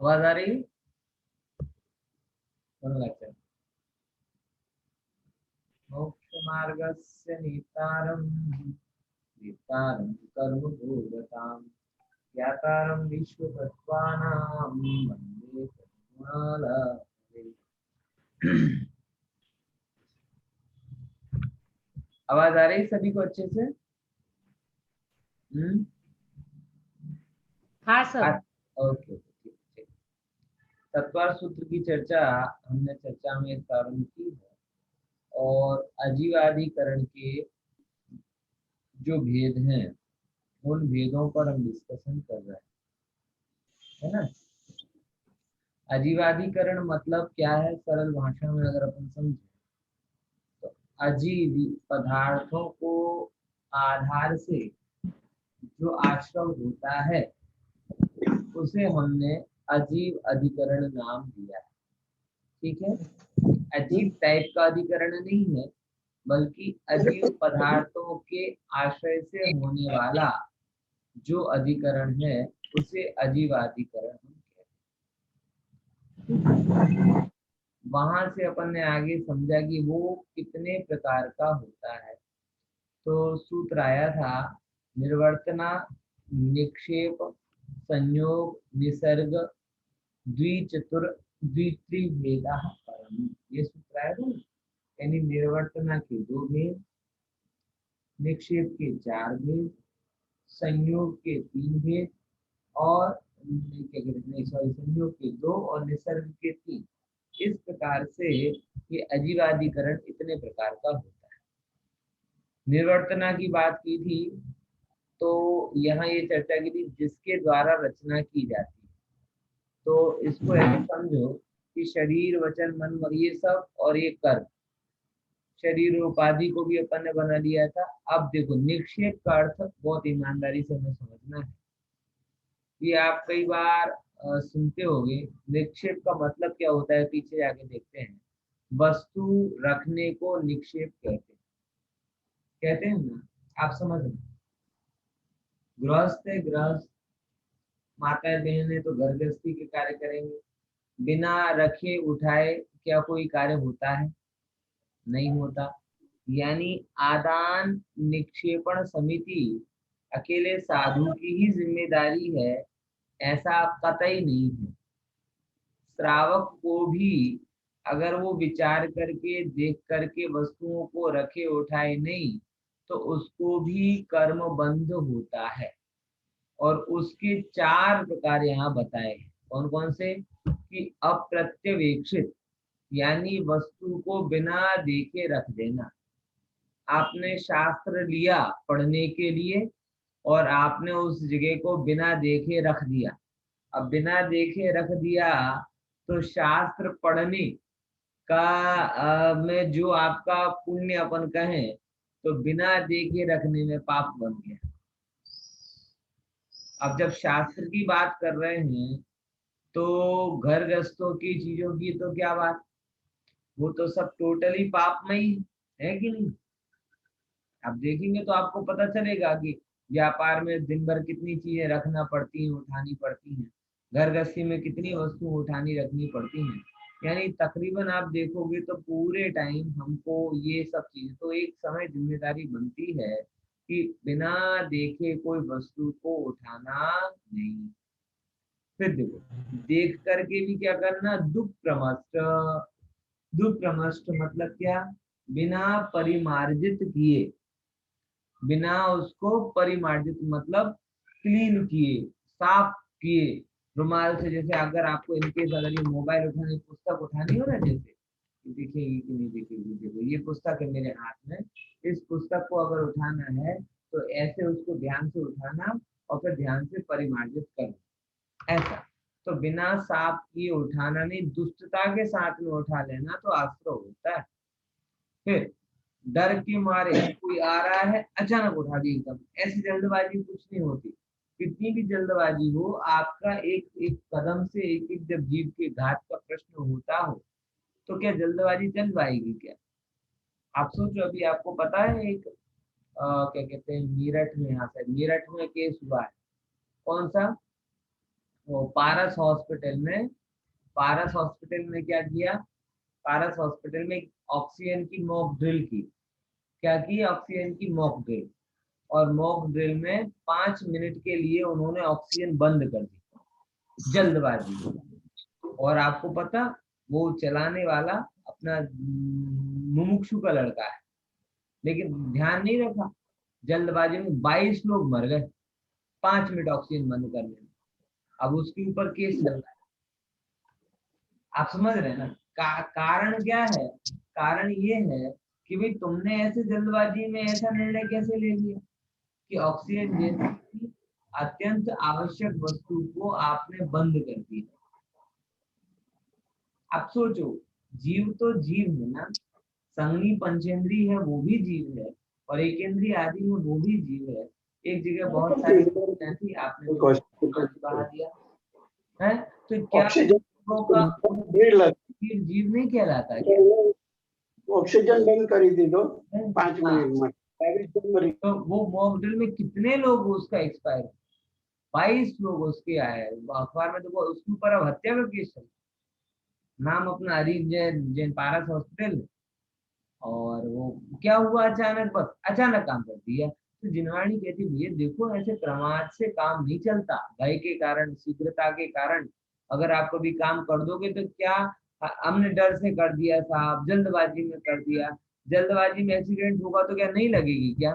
आवाज आ रही है? मोक्ष मार्गस्य नेतारं नेतारं कर्मभूगताम् ज्ञातारं विश्वतत्त्वानां वन्दे तत्त्वमालाभवे। आवाज आ रही सभी को अच्छे से? हाँ सर। ओके, ठीक है। तत्वार सूत्र की चर्चा हमने चर्चा में प्रारंभ की है और अजीवादीकरण के जो भेद हैं उन भेदों पर हम डिस्कशन कर रहे हैं, है ना। अजीवादीकरण मतलब क्या है, सरल भाषा में अगर अपन समझे तो अजीवी पदार्थों को आधार से जो आश्रम होता है उसे हमने अजीव अधिकरण नाम दिया है। ठीक है, अजीब टाइप का अधिकरण नहीं है बल्कि अजीव पदार्थों के आश्रय से होने वाला जो अधिकरण है उसे अजीवाधिकरण हम कहते हैं। वहां से अपन ने आगे समझा कि वो कितने प्रकार का होता है। तो सूत्र आया था निर्वर्तना, निक्षेप, संयोग, निसर्ग, द्विचतुर द्वित्रिभेदा परम। ये सूत्र आया था ना। यानी निर्वर्तना के 2 भेद, निक्षेप के 4 भेद, संयोग के 3 भेद और क्या कहते हैं, सॉरी, संयोग के 2 और निसर्ग के 3। इस प्रकार से ये अजीवादिकरण इतने प्रकार का होता है। निर्वर्तना की बात की थी तो यहाँ ये चर्चा की थी जिसके द्वारा रचना की जाती है। तो इसको ऐसे समझो कि शरीर, वचन, मन और ये सब और ये कर्म, शरीर उपाधि को भी अपन ने बना लिया था। अब देखो निक्षेप का अर्थ बहुत ईमानदारी से हमें समझना है। ये आप कई बार सुनते होंगे। निक्षेप का मतलब क्या होता है, पीछे जाके देखते हैं। वस्तु रखने को निक्षेप कहते हैं ना, आप समझ लो। गृहस्थ है, गृहस्थ, माता बहन है तो घर गृहस्थी के कार्य करेंगे। बिना रखे उठाए क्या कोई कार्य होता है? नहीं होता। यानी आदान निक्षेपण समिति अकेले साधु की ही जिम्मेदारी है ऐसा कतई नहीं है। श्रावक को भी अगर वो विचार करके देख करके वस्तुओं को रखे उठाए नहीं तो उसको भी कर्म बंध होता है। और उसके 4 प्रकार यहाँ बताए हैं। कौन कौन से? कि अप्रत्यवेक्षित, यानी वस्तु को बिना देखे रख देना। आपने शास्त्र लिया पढ़ने के लिए और आपने उस जगह को बिना देखे रख दिया। अब बिना देखे रख दिया तो शास्त्र पढ़ने का में जो आपका पुण्य अपन कहें तो बिना देखे रखने में पाप बन गया। अब जब शास्त्र की बात कर रहे हैं तो घर गृहस्थों की चीजों की तो क्या बात, वो तो सब टोटली पापमयी है कि नहीं। आप देखेंगे तो आपको पता चलेगा कि व्यापार में दिन भर कितनी चीजें रखना पड़ती हैं, उठानी पड़ती हैं। घर गृहस्थी में कितनी वस्तु उठानी रखनी पड़ती हैं। यानी तकरीबन आप देखोगे तो पूरे टाइम हमको ये सब चीजें तो एक समय जिम्मेदारी बनती है कि बिना देखे कोई वस्तु को उठाना नहीं। फिर देखो, देख करके भी क्या करना, दुख प्रमष्ट। दुख प्रमष्ट मतलब क्या? बिना परिमार्जित किए, बिना उसको परिमार्जित मतलब क्लीन किए, साफ किए। रुमाल से, जैसे अगर आपको इनकेस अगर ये मोबाइल उठाने, पुस्तक उठानी हो ना, जैसे दिखेगी कि नहीं दिखेगी, देखो ये पुस्तक है मेरे हाथ में, इस पुस्तक को अगर उठाना है तो ऐसे उसको ध्यान से उठाना और फिर ध्यान से परिमार्जित करना, ऐसा। तो बिना साफ किए उठाना नहीं, दुष्टता के साथ में उठा लेना तो आश्रय होता है। फिर डर के मारे कोई आ रहा है अचानक उठा दी एकदम, ऐसी जल्दबाजी कुछ नहीं होती। कितनी भी जल्दबाजी हो, आपका एक एक कदम से एक एक जब जीव के घात का प्रश्न होता हो तो क्या जल्दबाजी चल पाएगी क्या? आप सोचो, अभी आपको पता है एक क्या कहते हैं, मेरठ में, यहाँ से मेरठ में केस हुआ है। कौन सा? वो पारस हॉस्पिटल में क्या किया, पारस हॉस्पिटल में ऑक्सीजन की मॉक ड्रिल की। क्या की? ऑक्सीजन की मॉक ड्रिल। और मॉक ड्रिल में 5 मिनट के लिए उन्होंने ऑक्सीजन बंद कर दी, जल्दबाजी में। और आपको पता, वो चलाने वाला अपना मुमुक्षु का लड़का है, लेकिन ध्यान नहीं रखा, जल्दबाजी में 22 लोग मर गए 5 मिनट ऑक्सीजन बंद करने में। अब उसके ऊपर केस चल रहा है। आप समझ रहे हैं ना? कारण क्या है? कारण ये है कि भाई तुमने ऐसे जल्दबाजी में ऐसा निर्णय कैसे ले लिया कि ऑक्सीजन जैसी अत्यंत आवश्यक वस्तु को आपने बंद कर दिया। आप सोचो, जीव तो जीव है ना, संगनी पंचेंद्री है वो भी जीव है, और एकेंद्रीय आदि है वो भी जीव है। एक जगह बहुत सारी चीजें थी, आपने तो बहा दिया है। तो क्या ऑक्सीजन जीवों का भीड़ लग जीव जीव नहीं कहलाता क्या? ऑक्सीजन बंद करी थी तो है? 5 मिनट में तो वो मॉकड्रिल में कितने लोग उसका एक्सपायर, 22 लोग उसके आए। अखबार में तो वो उसके ऊपर अब हत्या का केस चल, नाम अपना हरीश जैन, जैन पारस हॉस्पिटल। और वो क्या हुआ, अचानक, बस अचानक काम कर दिया। तो जिनवाणी कहती भैया देखो, ऐसे प्रमाद से काम नहीं चलता, भय के कारण, शीघ्रता के कारण। अगर आप कभी काम कर दोगे तो क्या, हमने डर से कर दिया साहब, जल्दबाजी में कर दिया। जल्दबाजी में एक्सीडेंट होगा तो क्या नहीं लगेगी क्या?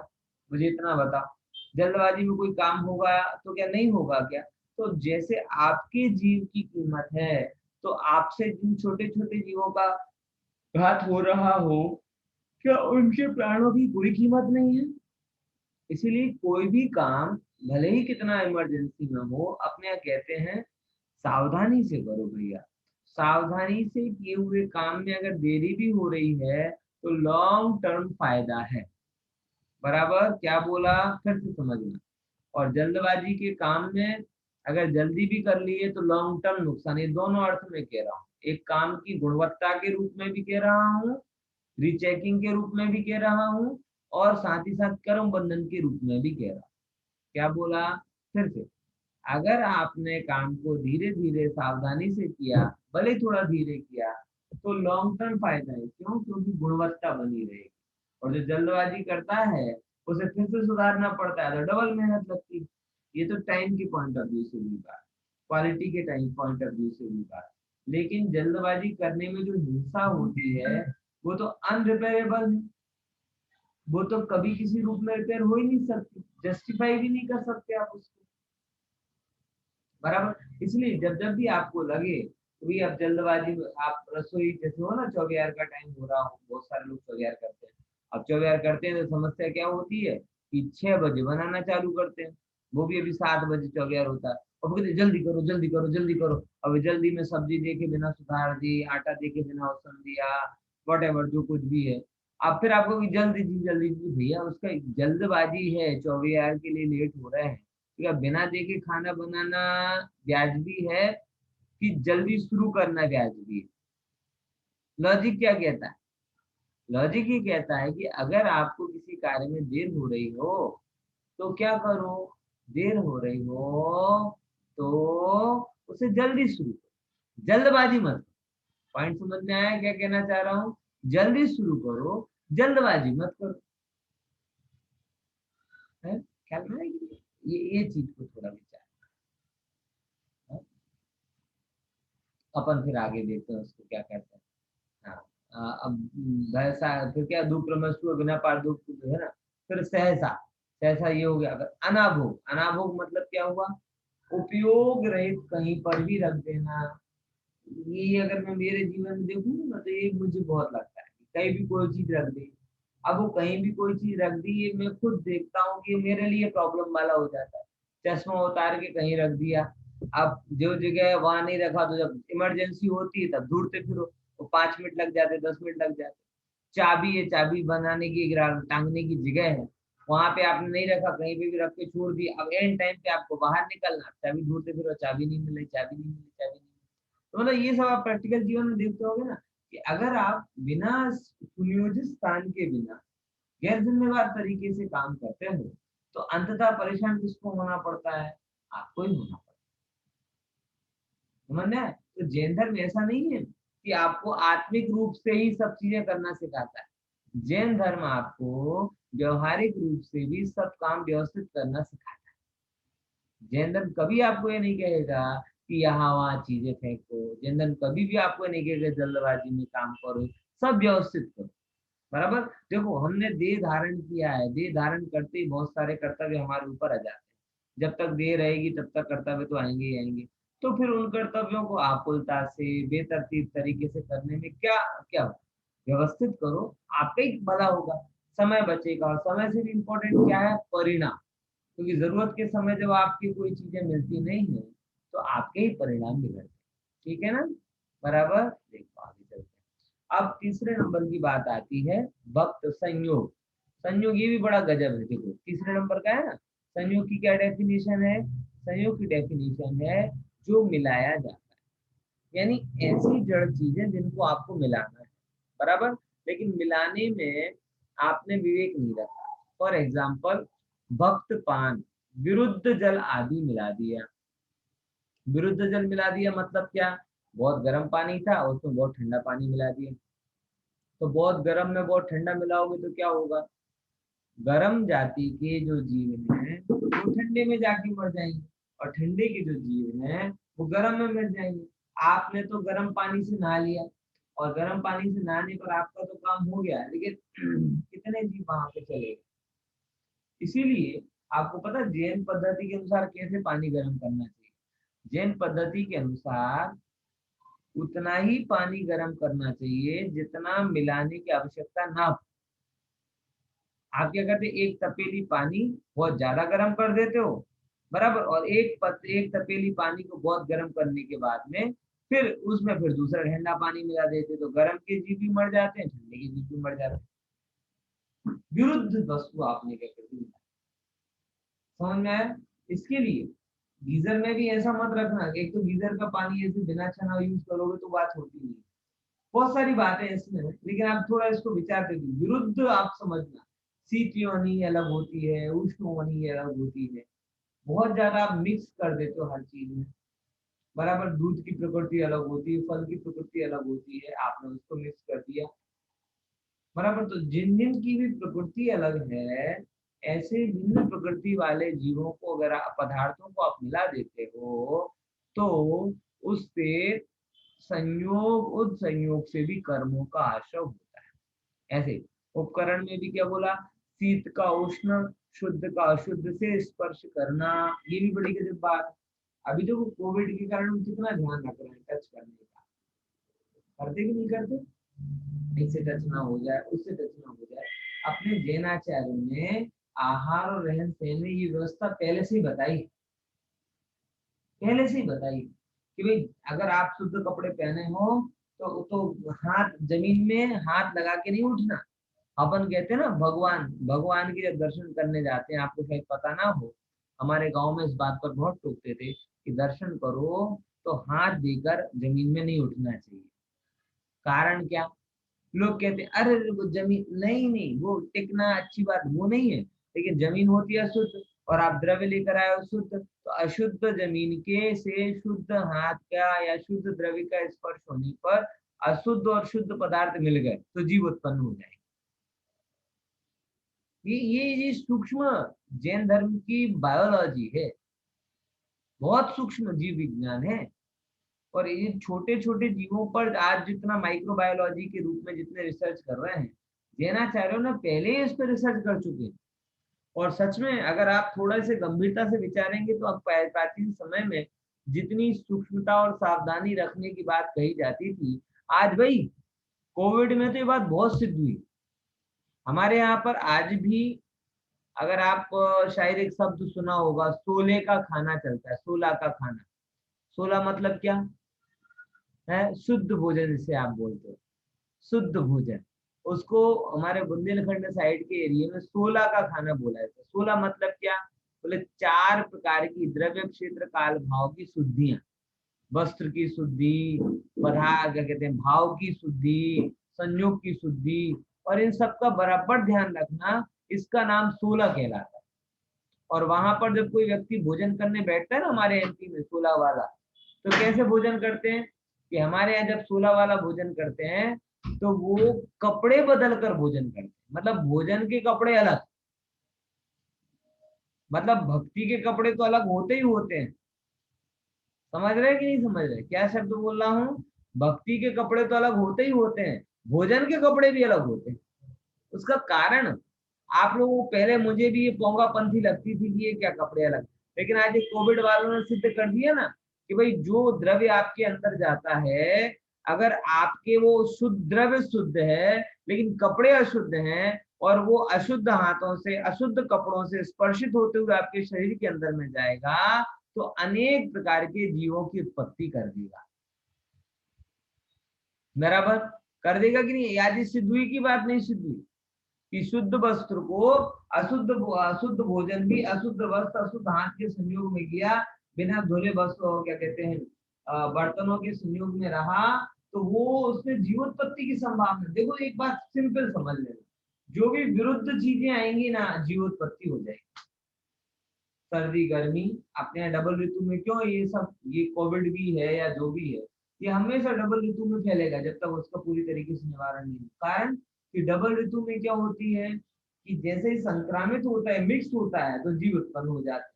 मुझे इतना बताओ। जल्दबाजी में कोई काम होगा तो क्या नहीं होगा क्या? तो जैसे आपके जीव की कीमत है, तो आपसे जिन छोटे छोटे जीवों का घात हो रहा हो, क्या उनके प्राणों की कोई कीमत नहीं है? इसीलिए कोई भी काम, भले ही कितना इमरजेंसी में हो, अपने यहाँ कहते हैं सावधानी से करो भैया। सावधानी से किए हुए काम में अगर देरी भी हो रही है तो लॉन्ग टर्म फायदा है। बराबर क्या बोला, फिर से समझना। और जल्दबाजी के काम में अगर जल्दी भी कर लिए तो लॉन्ग टर्म नुकसान, ये दोनों अर्थ में कह रहा हूँ। एक काम की गुणवत्ता के रूप में भी कह रहा हूँ, रीचेकिंग के रूप में भी कह रहा हूँ, और साथ ही साथ कर्म बंधन के रूप में भी कह रहा हूँ। क्या बोला, फिर से। अगर आपने काम को धीरे धीरे सावधानी से किया, भले थोड़ा धीरे किया, तो लॉन्ग टर्म फायदा है। क्यों? क्योंकि गुणवत्ता बनी रहेगी। और जो जल्दबाजी करता है उसे फिर से सुधारना पड़ता है, तो डबल मेहनत लगती है। ये तो टाइम के पॉइंट ऑफ व्यू से भी बात, क्वालिटी के टाइम पॉइंट ऑफ व्यू से भी बात। लेकिन जल्दबाजी करने में जो हिंसा होती है वो तो अनरिपेयरेबल है। वो तो कभी किसी रूप में रिपेयर हो ही नहीं सकती, जस्टिफाई भी नहीं कर सकते आप उसको। बराबर। इसलिए जब जब भी आपको लगे तो भी आप जल्दबाजी में, आप रसोई जैसे हो ना, चौबीआर का टाइम हो रहा हो, बहुत सारे लोग चौबीआर करते हैं। अब चौबीआर करते हैं तो समस्या क्या होती है कि 6 बजे बनाना चालू करते हैं, वो भी अभी 7 बजे चौबीआर होता है। और वो कहते हैं, जल्दी करो जल्दी करो जल्दी करो। अब जल्दी में सब्जी देके बिना सुधार दी, आटा देके बिना औसन दिया, वट एवर जो कुछ भी है। अब फिर आपको कि जल्दी जी भैया, उसका जल्दबाजी है, 24 आवर के लिए लेट हो रहे हैं। ठीक है, बिना देखे खाना बनाना वाजिबी है कि जल्दी शुरू करना वाजिबी है? लॉजिक क्या कहता है? लॉजिक ये कहता है कि अगर आपको किसी कार्य में देर हो रही हो तो क्या करो, देर हो रही हो तो उसे जल्दी शुरू करो, जल्दबाजी मत करो। पॉइंट समझ में आया क्या कहना चाह रहा हूँ? जल्दी शुरू करो, जल्दबाजी मत करो। है, ख्याल में आएगी? ये चीज को थोड़ा विचार, है? अपन फिर आगे देखते हैं उसको क्या कहते हैं। हाँ, अब वैसा फिर क्या, दुक्रमस्तु बिना पार दुख है ना। फिर सहसा, सहसा ये हो गया। अगर अनाभोग, अनाभोग मतलब क्या हुआ, उपयोग रहित कहीं पर भी रख देना। ये अगर मैं मेरे जीवन में देखूँ ना, तो ये मुझे बहुत लगता है कि कहीं भी कोई चीज रख दी। अब वो कहीं भी कोई चीज रख दी, ये मैं खुद देखता हूँ कि मेरे लिए प्रॉब्लम वाला हो जाता है। चश्मा उतार के कहीं रख दिया, अब जो जगह है वहां नहीं रखा, तो जब इमरजेंसी होती है तब ढूंढते फिरो, तो 5 मिनट लग जाते, 10 मिनट लग जाते। चाबी है, चाबी बनाने की, टांगने की जगह है, वहां पे आपने नहीं रखा, कहीं पे भी रख के छोड़ दिया। अब एंड टाइम पे आपको बाहर निकलना, चाबी ढूंढते फिरो, चाबी नहीं मिली, चाबी नहीं मिली, चाबी नहीं मिली। तो मतलब ये सब आप प्रैक्टिकल जीवन में देखते होगे ना, कि अगर आप बिना सुनियोजित स्थान के बिना गैर जिम्मेवार तरीके से काम करते हो, तो अंततः परेशान किसको होना पड़ता है? आपको ही होना पड़ता समझना है? तो जैन धर्म ऐसा नहीं है कि आपको आत्मिक रूप से ही सब चीजें करना सिखाता है। जैन धर्म आपको व्यवहारिक रूप से भी सब काम व्यवस्थित करना सिखाता है। जैन धर्म कभी आपको ये नहीं कहेगा कि यहाँ वहाँ चीजें फेंको। जैन धर्म कभी भी आपको नहीं कहेगा जल्दबाजी में काम करो, सब व्यवस्थित करो। बराबर। देखो, हमने देह धारण किया है, देह धारण करते ही बहुत सारे कर्तव्य हमारे ऊपर आ जाते हैं। जब तक देह रहेगी तब तक कर्तव्य तो आएंगे ही आएंगे। तो फिर उन कर्तव्यों को आकुलता से बेतरतीब तरीके से करने में क्या क्या होगा? व्यवस्थित करो, आपका ही भला होगा, समय बचेगा। और समय से भी इम्पोर्टेंट क्या है? परिणाम। क्योंकि जरूरत के समय जब आपकी कोई चीजें मिलती नहीं है तो आपके ही परिणाम बिगड़ते हैं। ठीक है ना? बराबर। देखो आगे चलते हैं। अब तीसरे नंबर की बात आती है भक्त संयोग। संयोग ये भी बड़ा गजब है। देखो तीसरे नंबर का है ना, संयोग की क्या डेफिनेशन है? संयोग की डेफिनेशन है जो मिलाया जाता है, यानी ऐसी जड़ चीजें जिनको आपको मिलाना है। बराबर। लेकिन मिलाने में आपने विवेक नहीं रखा। फॉर एग्जाम्पल, भक्त पान, विरुद्ध जल आदि मिला दिया। विरुद्ध जल मिला दिया मतलब क्या? बहुत गर्म पानी था उसमें बहुत ठंडा पानी मिला दिया। तो बहुत गर्म में बहुत ठंडा मिलाओगे तो क्या होगा? गर्म जाति के जो जीव हैं वो ठंडे में जाके मर जाएंगे, और ठंडे के जो जीव हैं वो गर्म में मर जाएंगे। आपने तो गर्म पानी से नहा लिया, और गर्म पानी से नहाने पर आपका तो काम हो गया, लेकिन कितने जीव वहां पे चले गए? इसीलिए आपको पता है जैन पद्धति के अनुसार कैसे पानी गर्म करना चाहिए? जैन पद्धति के अनुसार उतना ही पानी गर्म करना चाहिए जितना मिलाने की आवश्यकता ना हो। आप क्या करते, एक तपेली पानी बहुत ज्यादा गर्म कर देते हो, बराबर, और एक तपेली पानी को बहुत गर्म करने के बाद में फिर उसमें फिर दूसरा ठंडा पानी मिला देते, तो गर्म के जीव भी मर जाते हैं, ठंडे के जीव भी मर जाते हैं। विरुद्ध वस्तु आपने क्या कर दी। समझ में आया? इसके लिए गीजर में भी ऐसा मत रखना, एक तो गीजर का पानी ऐसे बिना छना यूज करोगे तो बात होती नहीं। बहुत सारी बातें इसमें हैं, लेकिन आप थोड़ा इसको विचार करके विरुद्ध आप समझना। शीत योनि अलग होती है, उष्ण योनि अलग होती है। बहुत ज्यादा आप मिक्स कर देते हो हर चीज में। बराबर, दूध की प्रकृति अलग होती है, फल की प्रकृति अलग होती है, आपने उसको मिक्स कर दिया। बराबर। तो जिन जिन की भी प्रकृति अलग है, ऐसे भिन्न प्रकृति वाले जीवों को अगर आप पदार्थों को आप मिला देते हो तो उससे संयोग उद संयोग से भी कर्मों का आशय होता है। ऐसे उपकरण में भी क्या बोला? शीत का उष्ण, शुद्ध का अशुद्ध से स्पर्श करना, ये भी बड़ी गजब बात है। अभी देखो कोविड के कारण हम कितना ध्यान रख रहे हैं टच करने का, करते कि नहीं करते? इससे टच ना हो जाए, उससे टच ना हो जाए। अपने जैनाचार्यों ने आहार और रहन सहन में ये व्यवस्था पहले से ही बताई, पहले से ही बताई कि भाई अगर आप शुद्ध कपड़े पहने हो तो हाथ जमीन में हाथ लगा के नहीं उठना। अपन कहते हैं ना, भगवान भगवान के जब दर्शन करने जाते हैं, आपको शायद पता ना हो, हमारे गांव में इस बात पर बहुत टोकते थे कि दर्शन करो तो हाथ देकर जमीन में नहीं उठना चाहिए। कारण क्या? लोग कहते हैं अरे अरे, वो जमीन नहीं नहीं, वो टिकना अच्छी बात वो नहीं है, लेकिन जमीन होती है अशुद्ध, और आप द्रव्य लेकर आए हो शुद्ध, तो अशुद्ध जमीन के से शुद्ध हाथ का या शुद्ध द्रव्य का स्पर्श होने पर अशुद्ध और शुद्ध पदार्थ मिल गए तो जीव उत्पन्न हो जाए। ये सूक्ष्म जैन धर्म की बायोलॉजी है, बहुत सूक्ष्म जीव विज्ञान है। और ये छोटे छोटे जीवों पर आज जितना माइक्रोबायोलॉजी के रूप में जितने रिसर्च कर रहे हैं, जैनाचार्यों ने पहले ही इस पर रिसर्च कर चुके हैं। और सच में अगर आप थोड़ा से गंभीरता से विचारेंगे तो आप प्राचीन समय में जितनी सूक्ष्मता और सावधानी रखने की बात कही जाती थी, आज भाई कोविड में तो ये बात बहुत सिद्ध हुई। हमारे यहाँ पर आज भी अगर आप शायद एक शब्द सुना होगा, सोले का खाना चलता है, सोला का खाना। सोला मतलब क्या है? शुद्ध भोजन जिसे आप बोलते हो, शुद्ध भोजन। उसको हमारे बुंदेलखंड साइड के एरिया में सोला का खाना बोला जाता है। सोला मतलब क्या? बोले चार प्रकार की द्रव्य क्षेत्र काल भाव की शुद्धियां, वस्त्र की शुद्धि, पदार्थ क्या कहते हैं, भाव की शुद्धि, संयोग की शुद्धि, और इन सब का बराबर ध्यान रखना, इसका नाम सोलह कहलाता है। और वहां पर जब कोई व्यक्ति भोजन करने बैठता है ना, हमारे एमपी में सोलह वाला, तो कैसे भोजन करते हैं कि हमारे यहाँ जब 16 वाला भोजन करते हैं तो वो कपड़े बदल कर भोजन करते हैं, मतलब भोजन के कपड़े अलग, मतलब भक्ति के कपड़े तो अलग होते ही होते हैं। समझ रहे हैं कि नहीं समझ रहे, क्या शब्द बोल रहा हूँ? भक्ति के कपड़े तो अलग होते ही होते हैं, भोजन के कपड़े भी अलग होते हैं। उसका कारण आप लोगों को पहले मुझे भी ये पोंगापंथी लगती थी कि ये क्या कपड़े अलग, लेकिन आज ये कोविड वालों ने सिद्ध कर दिया ना कि भाई जो द्रव्य आपके अंदर जाता है, अगर आपके वो शुद्ध द्रव्य शुद्ध है लेकिन कपड़े अशुद्ध हैं और वो अशुद्ध हाथों से अशुद्ध कपड़ों से स्पर्शित होते हुए आपके शरीर के अंदर में जाएगा तो अनेक प्रकार के जीवों की उत्पत्ति कर देगा। बराबर कर देगा कि नहीं? आज सिद्ध हुई की बात नहीं सिद्ध हुई कि शुद्ध वस्त्र को अशुद्ध भोजन भी अशुद्ध वस्त्र अशुद्ध हाथ के संयोग में किया, बिना धुले वस्त्र क्या कहते हैं बर्तनों के संयोग में रहा, तो वो उसमें जीवोत्पत्ति की संभावना। देखो एक बात सिंपल समझ लेना, जो भी विरुद्ध चीजें आएंगी ना जीवोत्पत्ति हो जाएगी। सर्दी गर्मी अपने यहाँ डबल ऋतु में क्यों ये सब, ये कोविड भी है या जो भी है, ये हमेशा डबल ऋतु में फैलेगा जब तक उसका पूरी तरीके से निवारण नहीं। कारण कि डबल ऋतु में क्या होती है कि जैसे ही संक्रामित होता है मिक्स होता है तो जीव उत्पन्न हो जाते हैं।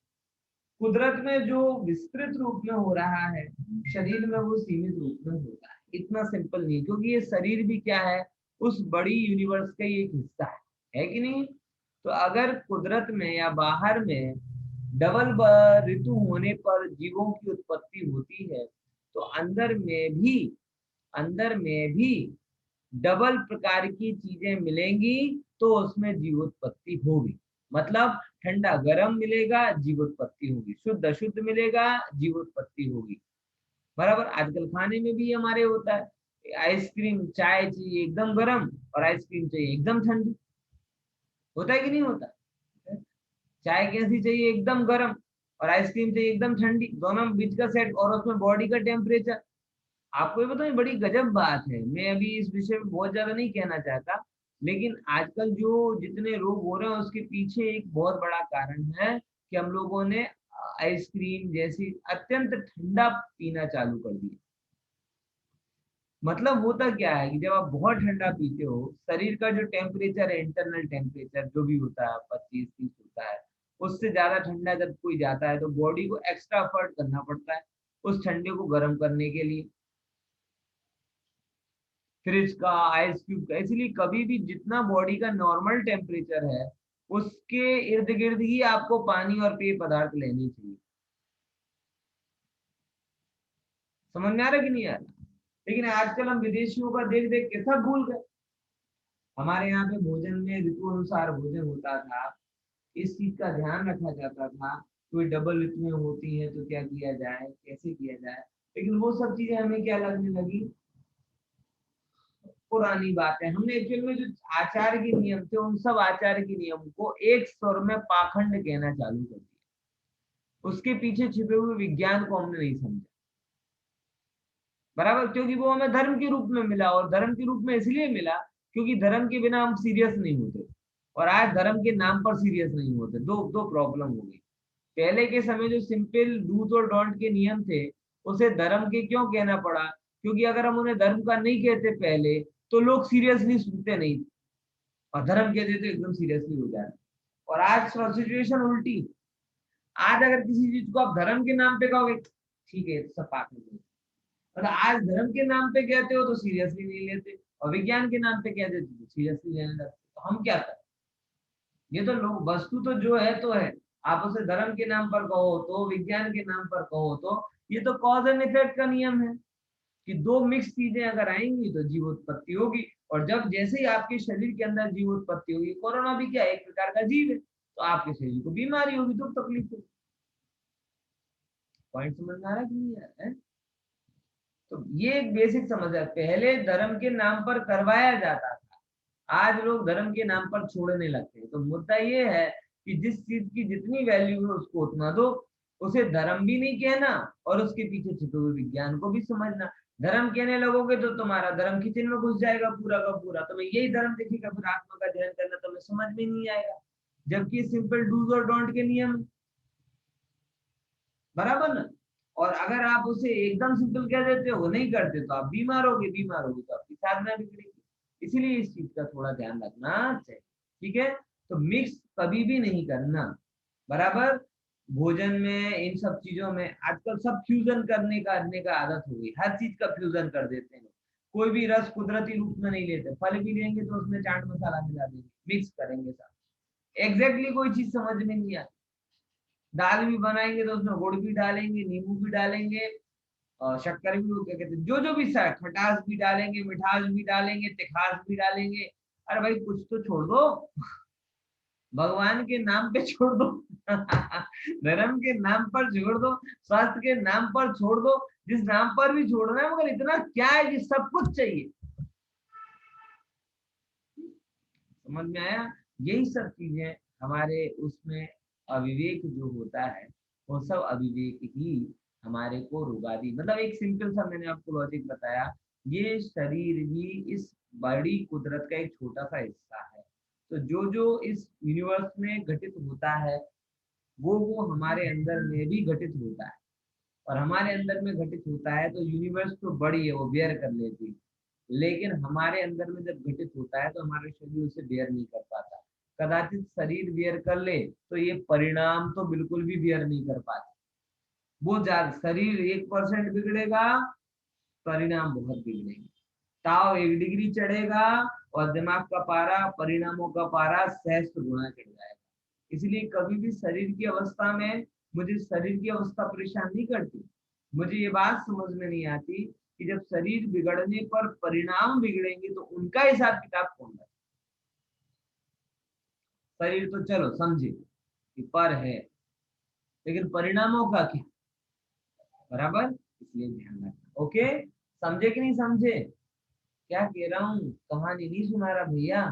कुदरत में जो विस्तृत रूप में हो रहा है, शरीर में वो सीमित रूप में होता है। इतना सिंपल नहीं, क्योंकि ये शरीर भी क्या है, उस बड़ी यूनिवर्स का ही एक हिस्सा है कि नहीं? तो अगर कुदरत में या बाहर में डबल ऋतु होने पर जीवों की उत्पत्ति होती है, तो अंदर में भी डबल प्रकार की चीजें मिलेंगी तो उसमें जीवोत्पत्ति होगी। मतलब ठंडा गर्म मिलेगा जीवोत्पत्ति होगी, शुद्ध अशुद्ध मिलेगा जीवोत्पत्ति होगी। बराबर आजकल खाने में भी हमारे होता है, आइसक्रीम चाय चाहिए एकदम गर्म और आइसक्रीम चाहिए एकदम ठंडी, होता है कि नहीं होता? चाय कैसी चाहिए एकदम गर्म और आइसक्रीम चाहिए एकदम ठंडी, दोनों बीच का सेट और उसमें बॉडी का टेम्परेचर। आपको ये बताऊं बड़ी गजब बात है, मैं अभी इस विषय में बहुत ज्यादा नहीं कहना चाहता, लेकिन आजकल जो जितने रोग हो रहे हैं उसके पीछे एक बहुत बड़ा कारण है कि हम लोगों ने आइसक्रीम जैसी अत्यंत ठंडा पीना चालू कर दिया। मतलब होता क्या है कि जब आप बहुत ठंडा पीते हो, शरीर का जो टेम्परेचर है, इंटरनल टेम्परेचर जो भी होता है 25-30 होता है, उससे ज्यादा ठंडा जब कोई जाता है तो बॉडी को एक्स्ट्रा एफर्ट करना पड़ता है उस ठंडे को गर्म करने के लिए, फ्रिज का आइस क्यूब का। इसलिए कभी भी जितना बॉडी का नॉर्मल टेम्परेचर है उसके इर्द गिर्द ही आपको पानी और पेय पदार्थ लेनी चाहिए। समझ में आ रहा कि नहीं आ रहा? लेकिन आजकल हम विदेशियों का देख देख के सब भूल गए। हमारे यहाँ पे भोजन में ऋतु अनुसार भोजन होता था, इस चीज का ध्यान रखा जाता था, कोई डबल ऋतुएं होती है तो क्या किया जाए कैसे किया जाए, लेकिन वो सब चीजें हमें क्या लगने लगी, पुरानी बात है। हमने एक्चुअल में जो आचार के नियम थे उन सब आचार के नियम को एक स्वर में पाखंड कहना चालू कर दिया, उसके पीछे छिपे हुए विज्ञान को हमने नहीं समझा। बराबर, क्योंकि वो हमें धर्म के रूप में मिला, और धर्म के रूप में इसलिए मिला क्योंकि धर्म के बिना हम सीरियस नहीं होते, और आज धर्म के नाम पर सीरियस नहीं होते। दो दो प्रॉब्लम हो गई। पहले के समय जो सिंपल डूज और डोंट के नियम थे उसे धर्म के क्यों कहना पड़ा, क्योंकि अगर हम उन्हें धर्म का नहीं कहते पहले तो लोग सीरियसली सुनते नहीं, और धर्म कहते तो एकदम सीरियसली हो जाते। और आज सिचुएशन उल्टी, आज अगर किसी चीज को आप धर्म के नाम पे कहोगे ठीक है सब पाक में, मतलब आज धर्म के नाम पे कहते हो तो सीरियसली नहीं लेते, और विज्ञान के नाम पे कहते तो सीरियसली लेने लगते। तो हम क्या करें? ये तो लोग वस्तु तो जो है तो है, आप उसे धर्म के नाम पर कहो तो विज्ञान के नाम पर कहो तो, ये तो कॉज एंड इफेक्ट का नियम है कि दो मिक्स चीजें अगर आएंगी तो जीवोत्पत्ति होगी। और जब जैसे ही आपके शरीर के अंदर जीवोत्पत्ति होगी, कोरोना भी क्या एक प्रकार का जीव है, तो आपके शरीर को बीमारी होगी तो तकलीफ होगी। पॉइंट समझ में आ रहा है कि नहीं आ रहा है? तो ये एक बेसिक समझ है, पहले धर्म के नाम पर करवाया जाता था, आज लोग धर्म के नाम पर छोड़ने लगते हैं। तो मुद्दा ये है कि जिस चीज की जितनी वैल्यू है उसको उतना दो, उसे धर्म भी नहीं कहना और उसके पीछे छिपे हुए विज्ञान को भी समझना। धर्म कहने लगोगे तो तुम्हारा धर्म किचन में घुस जाएगा पूरा का पूरा, तुम्हें यही धर्म दिखेगा, फिर आत्मा का ध्यान करना तुम्हें समझ में नहीं आएगा, जबकि सिंपल डूज और डोंट के नियम, बराबर ना। और अगर आप उसे एकदम सिंपल कह देते हो, नहीं करते, तो आप बीमार होगे, बीमार होगे तो आपकी साधना बिगड़ेगी। इसीलिए इस चीज का थोड़ा ध्यान रखना चाहिए। ठीक है, तो मिक्स कभी भी नहीं करना, बराबर। भोजन में, इन सब चीजों में आजकल सब फ्यूजन करने का आदत हो गई, हर चीज का फ्यूजन कर देते हैं। कोई भी रस कुदरती रूप में नहीं लेते, फल भी लेंगे तो उसमें चाट मसाला मिला देंगे, मिक्स करेंगे सब, एग्जैक्टली कोई चीज समझ में नहीं आती। दाल भी बनाएंगे तो उसमें गुड़ भी डालेंगे, नींबू भी डालेंगे, और शक्कर भी, वो क्या कहते हैं, जो जो भी सा खटास भी डालेंगे, मिठास भी डालेंगे, तिखास भी डालेंगे। अरे भाई कुछ तो छोड़ दो, भगवान के नाम पे छोड़ दो, धर्म के नाम पर छोड़ दो, स्वास्थ्य के नाम पर छोड़ दो, जिस नाम पर भी छोड़ना है, मगर इतना क्या है कि सब कुछ चाहिए। समझ में आया? यही सब चीजें हमारे उसमें अविवेक जो होता है, वो सब अविवेक ही हमारे को रुगा दी। मतलब एक सिंपल सा मैंने आपको लॉजिक बताया, ये शरीर भी इस बड़ी कुदरत का एक छोटा सा हिस्सा है। तो जो जो इस यूनिवर्स में घटित होता है, वो हमारे अंदर में भी घटित होता है। और हमारे अंदर में घटित होता है तो यूनिवर्स तो बड़ी है, वो बेयर कर लेती है। लेकिन हमारे अंदर में जब घटित होता है तो हमारा शरीर उसे बेयर नहीं कर पाता। कदाचित शरीर बेयर कर ले तो ये परिणाम तो बिल्कुल भी बेयर नहीं कर पाते। वो ज्यादा, शरीर 1% बिगड़ेगा, परिणाम बहुत बिगड़ेंगे। ताव 1 डिग्री चढ़ेगा और दिमाग का पारा, परिणामों का पारा सहस्त्र गुना चढ़ जाएगा। इसलिए कभी भी शरीर की अवस्था में मुझे शरीर की अवस्था परेशान नहीं करती। मुझे ये बात समझ में नहीं आती कि जब शरीर बिगड़ने पर परिणाम बिगड़ेंगे तो उनका हिसाब किताब कौन रहे। शरीर तो चलो समझे कि पर है, लेकिन परिणामों का क्या, बराबर। इसलिए ध्यान रखना। ओके, समझे कि नहीं समझे? क्या कह रहा हूँ, कहानी नहीं सुना रहा भैया,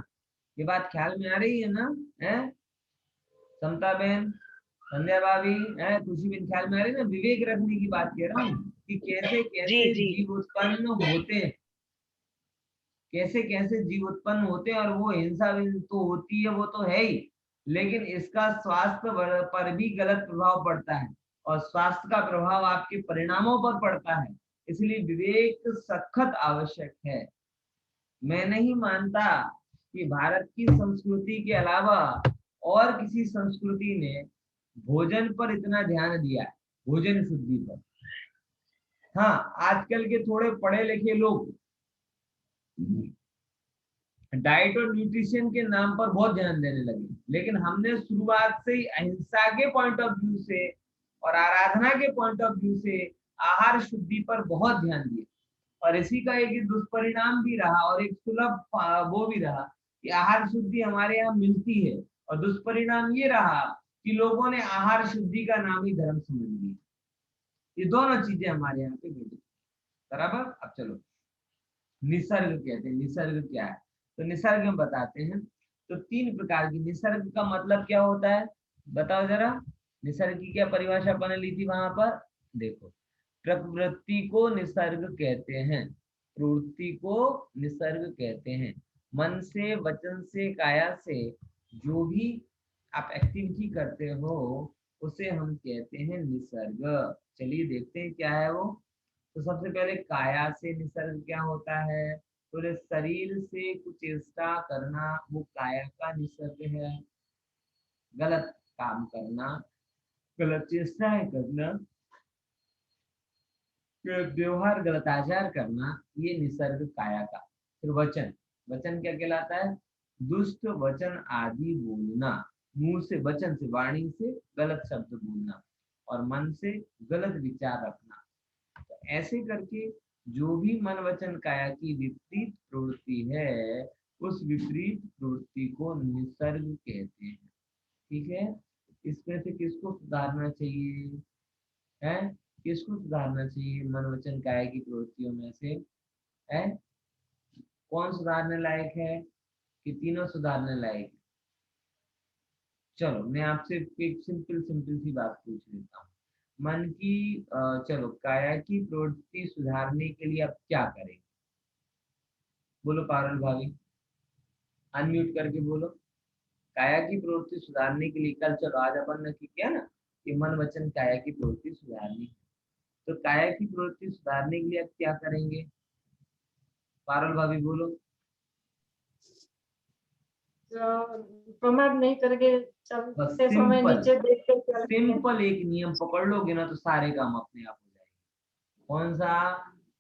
ये बात ख्याल में आ रही है ना? है समता बहन, संध्या भाभी, है खुशी बिन, ख्याल में आ रही है ना? विवेक रखने की बात कह रहा हूँ कि कैसे जी कैसे जी। जीव उत्पन्न होते हैं, कैसे कैसे जीव उत्पन्न होते हैं। और वो हिंसा तो होती है, वो तो है ही, लेकिन इसका स्वास्थ्य पर भी गलत प्रभाव पड़ता है, और स्वास्थ्य का प्रभाव आपके परिणामों पर पड़ता है। इसलिए विवेक सखत आवश्यक है। मैं नहीं मानता कि भारत की संस्कृति के अलावा और किसी संस्कृति ने भोजन पर इतना ध्यान दिया है, भोजन शुद्धि पर। हाँ, आजकल के थोड़े पढ़े लिखे लोग डाइट और न्यूट्रिशन के नाम पर बहुत ध्यान देने लगे, लेकिन हमने शुरुआत से ही अहिंसा के पॉइंट ऑफ व्यू से और आराधना के पॉइंट ऑफ व्यू से आहार शुद्धि पर बहुत ध्यान दिया। और इसी का एक दुष्परिणाम भी रहा और एक सुलभ वो भी रहा कि आहार शुद्धि हमारे यहाँ मिलती है, और दुष्परिणाम ये रहा कि लोगों ने आहार शुद्धि का नाम ही धर्म समझ लिया। ये दोनों चीजें हमारे यहाँ पे घटी, बराबर। अब चलो, निसर्ग कहते हैं, निसर्ग क्या है? तो निसर्ग में बताते हैं। तो 3 प्रकार की, निसर्ग का मतलब क्या होता है बताओ जरा। निसर्ग की क्या परिभाषा अपन ने ली थी वहां पर? देखो, प्रवृत्ति को निसर्ग कहते हैं, प्रवृत्ति को निसर्ग कहते हैं। मन से, वचन से, काया से जो भी आप एक्टिविटी करते हो उसे हम कहते हैं निसर्ग। चलिए देखते हैं क्या है वो। तो सबसे पहले काया से निसर्ग क्या होता है? पूरे शरीर से कुछ चेष्टा करना, वो काया का निसर्ग है। गलत काम करना, गलत चेष्टाएं करना, व्यवहार, गलत आचार करना, ये निसर्ग काया का। फिर वचन, वचन क्या कहलाता है? दुष्ट वचन आदि बोलना, मुंह से, वचन से, वाणी से गलत शब्द बोलना, और मन से गलत विचार रखना। तो ऐसे करके जो भी मन वचन काया की विपरीत प्रवृत्ति है, उस विपरीत प्रवृत्ति को निसर्ग कहते हैं। ठीक है, इसमें से किसको सुधारना चाहिए? है, किसको सुधारना चाहिए मन वचन काया की प्रवृत्तियों में से? है, कौन सुधारने लायक है कि तीनों सुधारने लायक है? चलो मैं आपसे एक सिंपल सिंपल सी बात पूछ लेता हूँ। मन की चलो, काया की प्रवृत्ति सुधारने के लिए आप क्या करेंगे? बोलो पारुल भाभी, अनम्यूट करके बोलो। काया की प्रवृत्ति सुधारने के लिए कल, चलो आज अपन ने किया ना कि मन वचन काया की प्रवृत्ति सुधारनी है। तो काया की प्रवृत्ति सुधारने के लिए आप क्या करेंगे? पारुल भाभी बोलो। प्रमाद नहीं करेंगे, बस चलते समय नीचे देख के चलेंगे। सिंपल एक नियम पकड़ लोगे ना तो सारे काम अपने आप हो जाएंगे। कौन सा?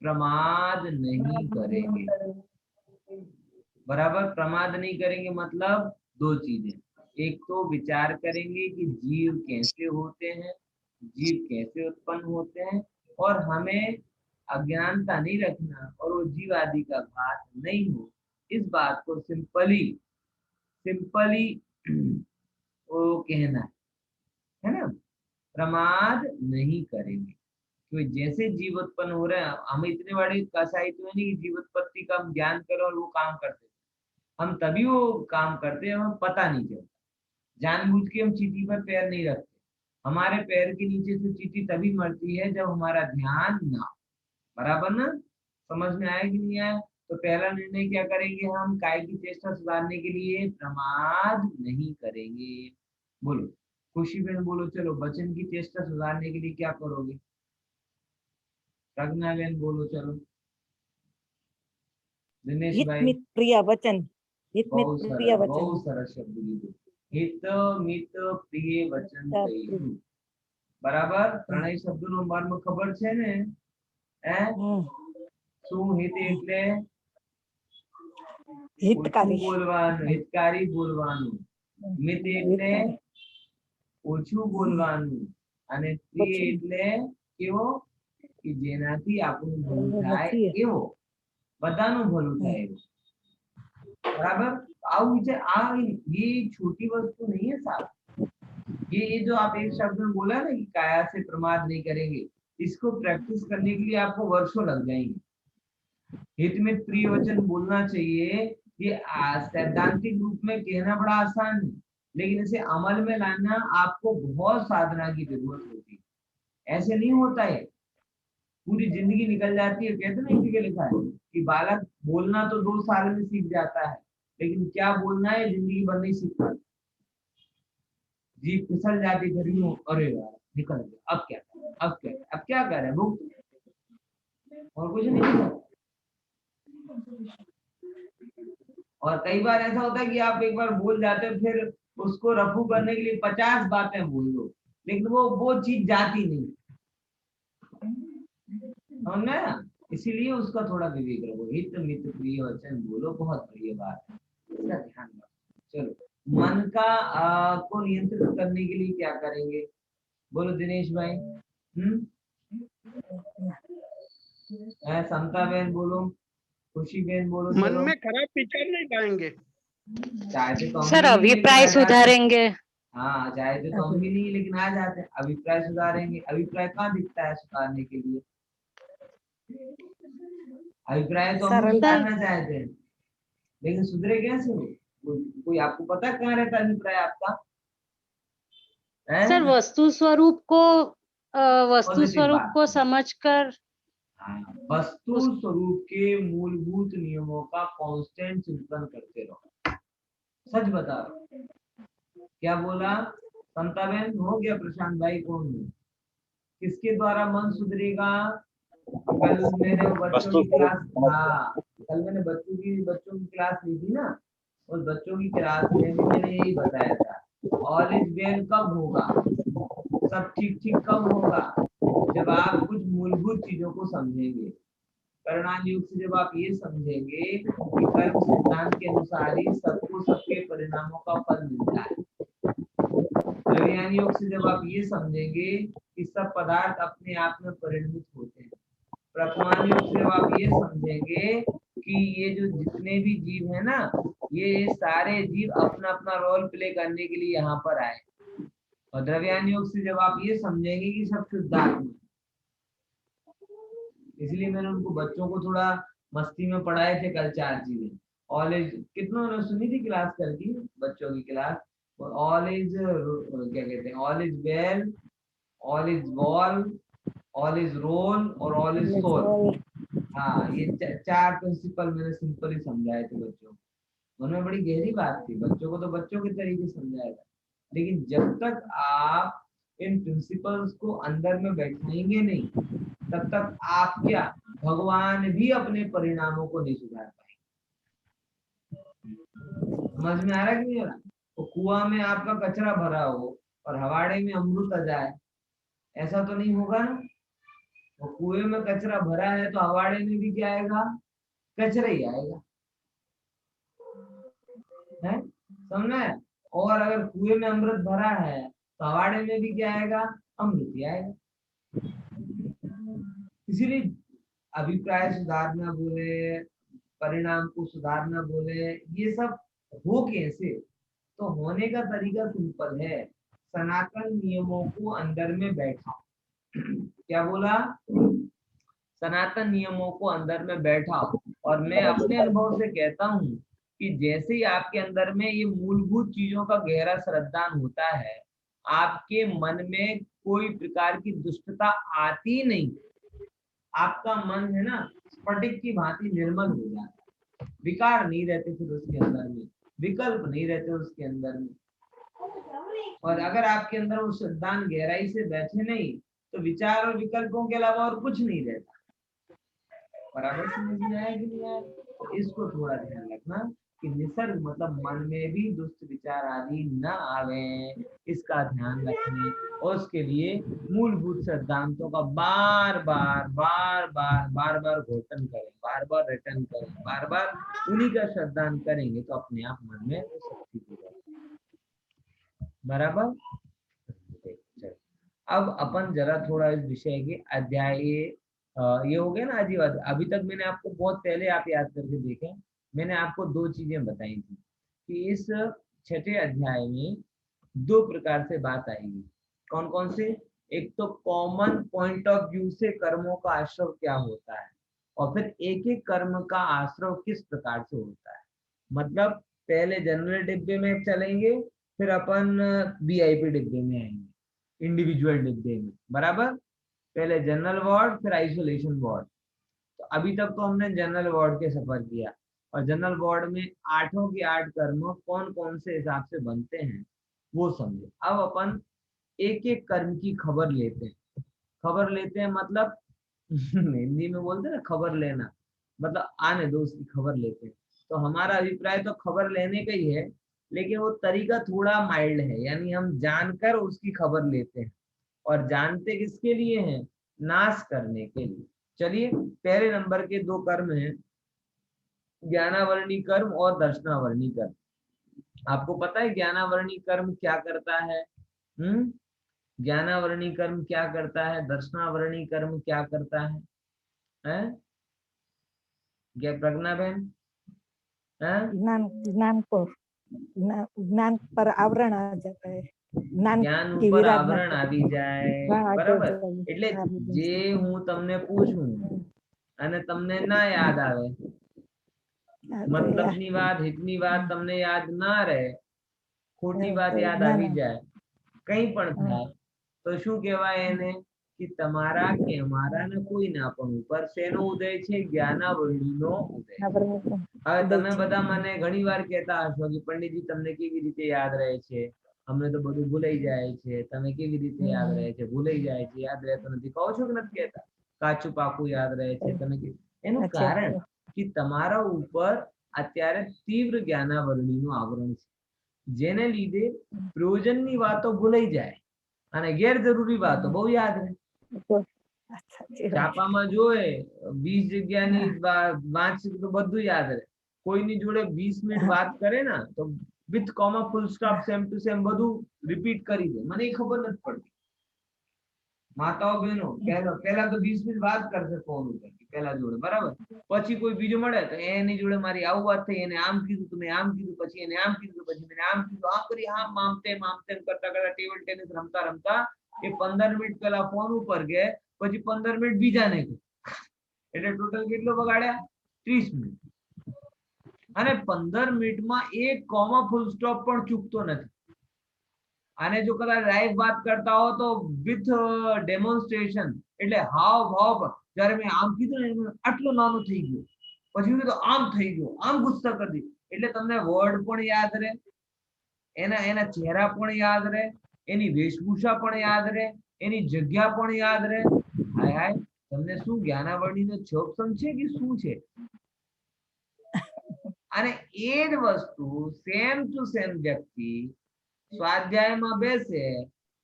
प्रमाद नहीं करेंगे। बराबर, प्रमाद नहीं करेंगे मतलब दो चीजें, एक तो विचार करेंगे कि जीव कैसे होते हैं, जीव कैसे उत्पन्न होते हैं, और हमें अज्ञानता नहीं रखना और वो जीव आदि का घात नहीं हो, इस बात को सिंपली सिंपली वो कहना है ना। प्रमाद नहीं करेंगे, क्योंकि जैसे जीव उत्पन्न हो रहे हैं, हम इतने बड़े कसाई तो है नहीं कि जीव उत्पत्ति का हम ज्ञान करो और वो काम करते, हम तभी वो काम करते हैं हमें पता नहीं चलता। जानबूझ के हम चींटी पर पैर नहीं रखते, हमारे पैर के नीचे से चींटी तभी मरती है जब हमारा ध्यान ना हो। बराबर ना? समझ में आया कि नहीं आया? तो पहला निर्णय क्या करेंगे हम? काय की चेष्टा सुधारने के लिए प्रमाद नहीं करेंगे। बोलो खुशी बहन, बोलो चलो वचन की चेष्टा सुधारने के लिए क्या करोगे? प्रज्ञा बहन बोलो चलो। दिनेश हित भाई, मित प्रिय वचन, हित मित बहुत प्रिय सरस, बहुत वचन। सरस शब्द लीजिए। हित मित प्रिय वचन कही। बराबर, ત્રણેય શબ્દોનો મર્મ ખબર છે ને? હે શું હિત એટલે? हितकारी, ઓછું બોલવાનું, હિતકારી બોલવાનું। મિત એટલે ઓછું બોલવાનું, અને પ્રિય એટલે કેવો? કે જેનાથી આપણું ભલું થાય એવો, બધાનું ભલું થાય એવો। बराबर, आओ विचार ये छोटी वस्तु नहीं है साहब। ये जो आप एक शब्द में बोला ना कि काया से प्रमाद नहीं करेंगे, इसको प्रैक्टिस करने के लिए आपको वर्षों लग जाएंगे। हित में प्रिय वचन बोलना चाहिए, ये सैद्धांतिक रूप में कहना बड़ा आसान है, लेकिन इसे अमल में लाना आपको बहुत साधना की जरूरत होती है। ऐसे नहीं होता है, पूरी जिंदगी निकल जाती है। कहते ना इसी के लिखा है कि बालक बोलना तो 2 साल में सीख जाता है, लेकिन क्या बोलना है जिंदगी भर नहीं सीखता। जीभ फिसल जाती फिर यूं, अरे यार निकल गया, अब क्या करें, अब क्या करें, भूख और कुछ नहीं कर। और कई बार ऐसा होता है कि आप एक बार बोल जाते हो, फिर उसको रफू करने के लिए 50 बातें बोल दो, लेकिन वो चीज जाती नहीं, समझ में आया? इसीलिए उसका थोड़ा विवेक रखो। हित मित प्रिय वचन बोलो, बहुत बढ़िया बात है, इसका ध्यान रखो। चलो मन का को नियंत्रित करने के लिए क्या करेंगे? बोलो दिनेश भाई। समता बहन बोलो, खुशी बहन बोलो। मन चलो में खराब विचार नहीं लाएंगे। चाहते तो हम सर भी नहीं, लेकिन अभिप्राय आ जाते। सुधारेंगे। हाँ चाहते तो हम भी नहीं, लेकिन आ जाते हैं। अभिप्राय सुधारेंगे, अभिप्राय कहाँ दिखता है सुधारने के लिए? अभिप्राय तो हम भी सरलता। सुधारना चाहते हैं, लेकिन सुधरे कैसे हो? कोई आपको पता कहाँ रहता है अभिप्राय आपका? सर वस्तु स्वरूप पॉजिटिव बात, को समझकर वस्तु स्वरूप के मूलभूत नियमों का कांस्टेंट चिंतन करते रहो। सच बता रहा, क्या बोला? समता बहन हो गया? प्रशांत भाई कौन है? किसके द्वारा मन सुधरेगा? कल मैंने बच्चों की क्लास, हाँ कल मैंने बच्चों की क्लास ली थी ना, उस बच्चों की क्लास में भी मैंने यही बताया था। ऑल इज वेल कब होगा, सब ठीक ठीक कब होगा? जब आप कुछ मूलभूत चीजों को समझेंगे। परिणाम योग से जब आप ये समझेंगे कि कर्म सिद्धांत के अनुसार ही सबको सबके परिणामों का फल मिलता है। द्रव्यान योग से जब आप ये समझेंगे कि सब पदार्थ अपने आप में परिणमित होते हैं। प्रपमान योग से जब आप ये समझेंगे कि ये जो जितने भी जीव है ना, ये सारे जीव अपना अपना रोल प्ले करने के लिए यहाँ पर आए। और द्रव्यान योग से जब आप ये समझेंगे कि सब शुद्धात्मा, इसलिए मैंने उनको बच्चों को थोड़ा मस्ती में पढ़ाए थे कल 4 चीजें। ऑल इज, कितनों ने सुनी थी क्लास कल की बच्चों की क्लास? ऑल इज क्या कहते हैं, all is well, all is wall, all is role और ऑल इज सोल। हाँ ये 4 प्रिंसिपल मैंने सिंपली समझाए थे बच्चों को। उनमें बड़ी गहरी बात थी, बच्चों को तो बच्चों के तरीके समझाया था, लेकिन जब तक आप इन प्रिंसिपल्स को अंदर में बैठाएंगे नहीं, तब तक आप क्या, भगवान भी अपने परिणामों को नहीं सुधार पाएंगे। समझ में आ रहा है कि नहीं आ रहा? तो कुआं में आपका कचरा भरा हो और हवाड़े में अमृत आ जाए, ऐसा तो नहीं होगा ना। तो कुएं में कचरा भरा है तो हवाड़े में भी क्या आएगा, कचरा ही आएगा, है समझ में। और अगर कुएं में अमृत भरा है तो हवाड़े में भी क्या आएगा, अमृत ही आएगा। इसीलिए अभिप्राय सुधारना बोले, परिणाम को सुधारना बोले, ये सब हो कैसे, तो होने का तरीका सिंपल है, सनातन नियमों को अंदर में बैठा। क्या बोला, सनातन नियमों को अंदर में बैठा। और मैं अपने अनुभव से कहता हूँ कि जैसे ही आपके अंदर में ये मूलभूत चीजों का गहरा श्रद्धान होता है, आपके मन में कोई प्रकार की दुष्टता आती नहीं। आपका मन है ना, स्फटिक की भांति निर्मल हो जाता है, विकार नहीं रहते फिर उसके अंदर में, विकल्प नहीं रहते उसके अंदर में। और अगर आपके अंदर वो श्रद्धान गहराई से बैठे नहीं, तो विचार और विकल्पों के अलावा और कुछ नहीं रहता। बराबर समझ में आया कि नहीं आया? तो इसको थोड़ा ध्यान रखना कि निसर्ग मतलब मन में भी दुष्ट विचार आदि न आवे, इसका ध्यान रखने। और उसके लिए मूलभूत सिद्धांतों का बार बार घोषण करें, बार बार रिटर्न करें, बार बार उन्हीं का श्रद्धान करेंगे तो अपने आप मन में वो शक्ति हो जाएगी। बराबर। अब अपन जरा थोड़ा इस विषय के अध्याय, ये हो गया ना आजीवाद। अभी तक मैंने आपको बहुत पहले आप याद करके देखें, मैंने आपको दो चीजें बताई थी कि इस छठे अध्याय में दो प्रकार से बात आएगी। कौन कौन से? एक तो कॉमन पॉइंट ऑफ व्यू से कर्मों का आश्रव क्या होता है, और फिर एक एक कर्म का आश्रव किस प्रकार से होता है। मतलब पहले जनरल डिब्बे में चलेंगे, फिर अपन VIP डिब्बे में आएंगे, इंडिविजुअल डिब्बे में। बराबर। पहले जनरल वार्ड, फिर आइसोलेशन वार्ड। तो अभी तक तो हमने जनरल वार्ड के सफर किया, और जनरल वार्ड में 8 के 8 कर्म कौन कौन से हिसाब से बनते हैं वो समझे। अब अपन एक एक कर्म की खबर लेते हैं। खबर लेते हैं मतलब हिंदी में बोलते हैं ना खबर लेना, मतलब आने दो उसकी खबर लेते हैं। तो हमारा अभिप्राय तो खबर लेने का ही है, लेकिन वो तरीका थोड़ा माइल्ड है, यानी हम जानकर उसकी खबर लेते हैं। और जानते किसके लिए हैं? नाश करने के लिए। चलिए, पहले नंबर के दो कर्म हैं, ज्ञानावरणी कर्म और दर्शनावरणी कर्म। आपको पता है ज्ञानावरणी कर्म क्या करता है? ज्ञानावरणी कर्म क्या करता है, दर्शनावरणी कर्म क्या करता है? हैं? क्या प्रज्ञा बहन? ज्ञान पर आवरण आ जाता है, ज्ञान ऊपर आवरण આવી જાય, બરાબર। એટલે જે હું તમને પૂછું અને તમને ના યાદ આવે, મતલબની વાત, હિતની વાત તમને યાદ ના રહે, ખોટી વાત યાદ આવી જાય, કંઈ પણ થાય, તો શું કહેવાય એને? કે તમારા કે અમારા ને કોઈ ના પણ ઉપર શેનો ઉદય છે? જ્ઞાનાવરણીનો ઉદય। હવે તમે બધા મને ઘણીવાર કહેતા હશો કે પંડિતજી તમને કેવી રીતે યાદ રહે છે? અમને તો બધું ભૂલાઈ જાય છે, તમે કેવી રીતે યાદ રહે છે? ભૂલાઈ જાય છે, યાદ રહેતો નથી, કહો છો કે નથી કહેતા? કાચું પાકું યાદ રહે છે તમે? એનું કારણ કે તમારા ઉપર અત્યારે તીવ્ર જ્ઞાનાવરણીનું આવરણ છે, જેને લીધે પ્રયોજનની વાતો ભૂલાઈ જાય અને ગેરજરૂરી વાતો બહુ યાદ રહે। છાપામાં જોયે 20 જગ્યાની વાંચી તો બધું યાદ રહે। કોઈની જોડે 20 મિનિટ વાત કરે ના તો with comma full stop same to same બધું રિપીટ કરી દે, મને ખબર નથી પડતી। માતાઓ બહેનો પહેલા તો 20 મિનિટ વાત કરશે ફોન ઉપર પહેલા જોડે, બરાબર। પછી કોઈ બીજો મળે તો એની જોડે મારી આવું વાત થઈ, એને આમ કીધું તો મેં આમ કીધું, પછી એને આમ કીધું, પછી મેં આમ કીધું, આમ કરી આમ આમ તેમ કરતા કરતા ટેબલ ટેનિસ રમતા રમતા એ 15 મિનિટ પહેલા ફોન ઉપર ગયે, પછી 15 મિનિટ બીજાને ગયે, એટલે ટોટલ કેટલો બગાડ્યા? 30 મિનિટ। અને 15 મિનિટમાં એક કોમા ફૂલ સ્ટોપ પણ ચૂકતો નથી। આને જો કદાચ લાઈવ વાત કરતા હો તો વિથ ડેમોન્સ્ટ્રેશન, એટલે હાવ ભાવ પર જ્યારે મેં આમ કીધું ને આટલો નાનો થઈ ગયો, પછી કીધું આમ થઈ ગયો, આમ ગુસ્સા કરી દી, એટલે તમને વર્ડ પણ યાદ રહે, એના ચહેરા પણ યાદ રહે, એની વેશભૂષા પણ યાદ રહે, એની જગ્યા પણ યાદ રહે। હાય હાય, તમને શું જ્ઞાનાવરણીનો છોપસમ છે કે શું છે? અને એ જ વસ્તુ સેમ ટુ સેમ વ્યક્તિ સ્વાધ્યાયમાં બેસે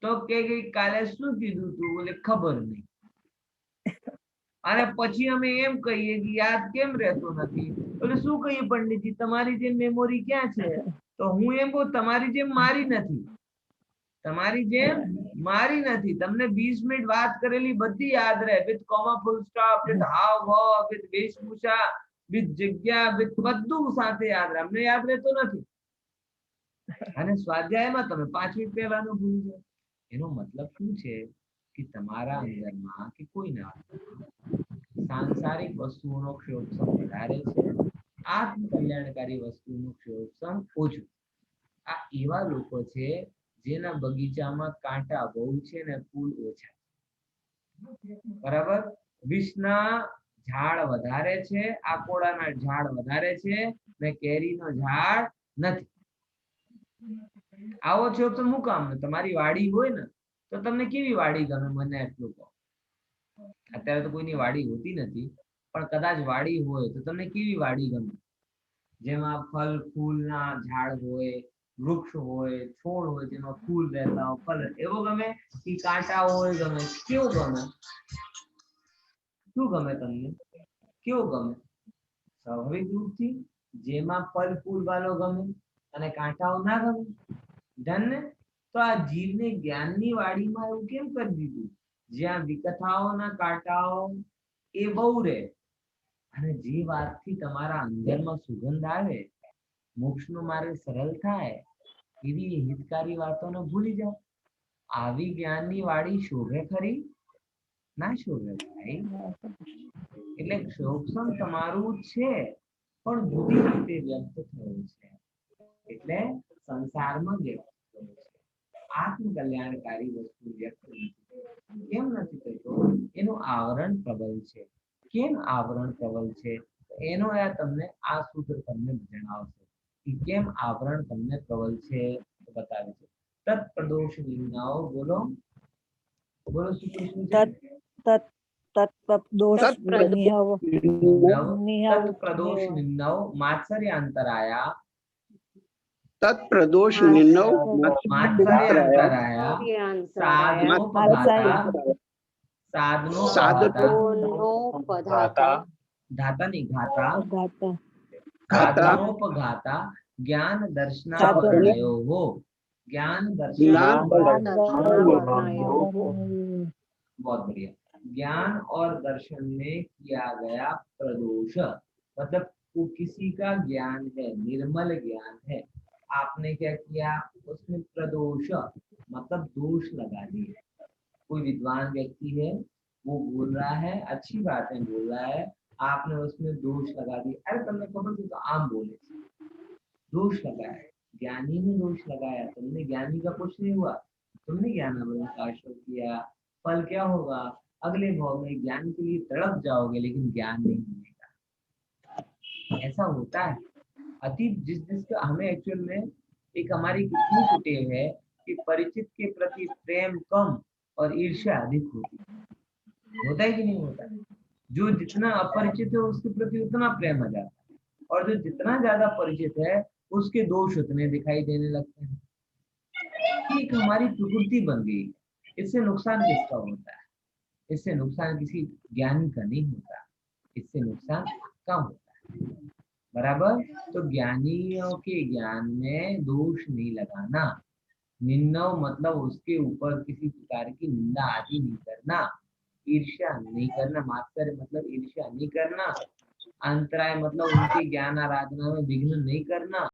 તો કે કાલે શું કીધું તું? બોલે ખબર નહીં. અને પછી અમે એમ કહીએ કે યાદ કેમ રહેતો નથી? એટલે શું કહીએ પંડિતજી, તમારી જેમ મેમોરી ક્યાં છે? તો હું એમ કહું, તમારી જેમ મારી નથી. તમારી જેમ મારી નથી. તમને 20 મિનિટ વાત કરેલી બધી યાદ રહે, with comma, full stop, with હાવ ભાવ, વિથ વેશભૂષા, વિથ જગ્યા, વિથ બધું સાથે યાદ રહે. અમને યાદ રહેતો નથી. અને સ્વાધ્યાયમાં તમે 5 મિનિટ પહેલાનું ભૂલી જાઓ. એનો મતલબ શું છે કે તમારા અંદરમાં કે કોઈના સાંસારિક વસ્તુઓનો ક્ષોભસમ વધારે છે, આત્મ કલ્યાણકારી વસ્તુનો ક્ષોભસમ ઓછું. આ એવા લોકો છે જેના બગીચામાં કાંટા બહુ છે ને ફૂલ ઓછા. બરાબર? વિષના ઝાડ વધારે છે, આકોડાના ઝાડ વધારે છે ને કેરીનો ઝાડ નથી. આવો છો તો શું કામ? તમારી વાડી હોય ને તો તમને કેવી વાડી ગમે? મને એટલું કહો. અત્યારે તો કોઈની વાડી હોતી નથી, પણ કદાચ વાડી હોય તો તમને કેવી વાડી ગમે? જેમાં ફળ ફૂલના ઝાડ હોય, વૃક્ષ હોય, છોડ હોય, જેમાં ફૂલ રહેતા હોય, ફળ, એવો ગમે કે કાંટા હોય ગમે? કેવો ગમે? શું ગમે તમને? કેવો ગમે? સ્વાભાવિક રૂપથી જેમાં ફળ ફૂલ વાળો ગમે અને કાંટાઓ ના ગમે. ધન્ય. તો આ જીવને જ્ઞાનની વાડીમાં એવું કેમ કરી દીધું? જ્યાં વિકથાઓના કાંટાઓ એ બહુ રહે, અને જે વાતથી તમારા અંદરમાં સુગંધ આવે, મોક્ષનો માર્ગ સરળ થાય, એવી હિતકારી વાતોને ભૂલી જાઓ. આવી જ્ઞાનની વાડી શોભે ખરી? ના શોભે ભાઈ. એટલે ક્ષોભસમ તમારું છે, પણ જુદી રીતે વ્યક્ત થયું છે. એટલે સંસારમાં વ્યક્ત થયું છે. આત્મ કલ્યાણકારી વસ્તુ વ્યક્ત નથી. કેમ નથી થતો? એનું આવરણ પ્રબળ છે. કેમ આવરણ પ્રબળ છે? એનો તમને આ સૂત્ર તમને જણાવશે કે કેમ આવરણ તમને પ્રબળ છે, બતાવે છે. તત્ પ્રદોષ નિમ્નાઓ. બોલો બોલો. સૂત્ર શું છે? તત્પ્રદોષ નિમ્નૌ માત્સર્યાંતરાયા. तत्प्रदोष निन्नौ मात्सर्यान्तराया साधनोपघाता धातानि घाता साधनोपघाता ज्ञान दर्शनावरणयोः. ज्ञान बहुत बढ़िया. ज्ञान और दर्शन में किया गया प्रदोष, मतलब वो किसी का ज्ञान है, निर्मल ज्ञान है, आपने क्या किया? उसमें प्रदोष मतलब दोष लगा दिए. कोई विद्वान व्यक्ति है, वो बोल रहा है, अच्छी बातें बोल रहा है, आपने उसमें दोष लगा दिया. अरे तुमने खबर थी तो आम बोले, दोष लगाया. ज्ञानी ने दोष लगाया, तुमने ज्ञानी का कुछ नहीं हुआ. तुमने ज्ञानावरण का आश्रय किया, फल क्या होगा? अगले भाव में ज्ञान के लिए तड़प जाओगे, लेकिन ज्ञान नहीं मिलेगा. ऐसा होता है. अतीत जिसका हमें एक्चुअल में एक हमारी कितनी छुटे है कि परिचित के प्रति प्रेम कम और ईर्ष्या अधिक होती है. होता है कि नहीं होता? जो जितना अपरिचित है उसके प्रति उतना प्रेम आ जाता है, और जो जितना ज्यादा परिचित है उसके दोष उतने दिखाई देने लगते हैं. एक हमारी प्रकृति बन गई. इससे नुकसान किसका होता है? इससे नुकसान किसी ज्ञानी का नहीं होता, इससे नुकसान आपका होता है. बराबर? तो ज्ञानियों के ज्ञान में दोष नहीं लगाना. निंदा मतलब उसके ऊपर किसी प्रकार की निंदा आदि नहीं करना, ईर्ष्या नहीं करना. मात्सर्य मतलब ईर्ष्या नहीं करना. अंतराय मतलब उनकी ज्ञान आराधना में विघ्न नहीं करना.